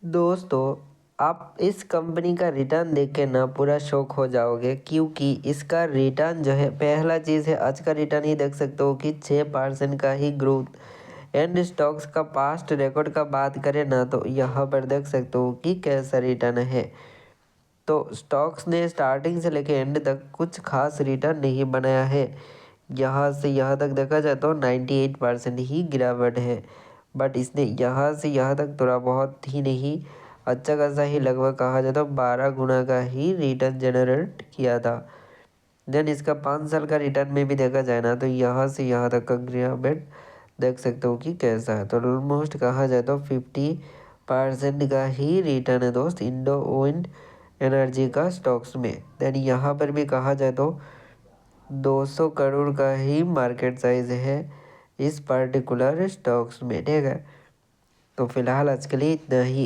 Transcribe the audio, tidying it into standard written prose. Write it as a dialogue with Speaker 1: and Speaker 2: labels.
Speaker 1: दोस्तों, आप इस कंपनी का रिटर्न देख के ना पूरा शॉक हो जाओगे, क्योंकि इसका रिटर्न जो है, पहला चीज़ है आज का रिटर्न ही देख सकते हो कि 6% का ही ग्रोथ। एंड स्टॉक्स का पास्ट रिकॉर्ड का बात करें ना, तो यहाँ पर देख सकते हो कि कैसा रिटर्न है। तो स्टॉक्स ने स्टार्टिंग से लेके एंड तक कुछ खास रिटर्न नहीं बनाया है। यहाँ से यहाँ तक देखा जाए तो 98% ही गिरावट है। बट इसने यहाँ से यहाँ तक थोड़ा बहुत ही नहीं, अच्छा खासा ही, लगभग कहा जाए तो 12 गुना का ही रिटर्न जनरेट किया था। देन इसका 5 साल का रिटर्न में भी देखा जाए ना, तो यहाँ से यहाँ तक का गिरावट देख सकते हो कि कैसा है। तो ऑलमोस्ट कहा जाए तो 50% का ही रिटर्न है दोस्त, इंडो विंड एनर्जी का स्टॉक्स में। देन यहाँ पर भी कहा जाए तो 200 करोड़ का ही मार्केट साइज है इस पर्टिकुलर स्टॉक्स में, ठीक है। तो फिलहाल आज के लिए इतना ही।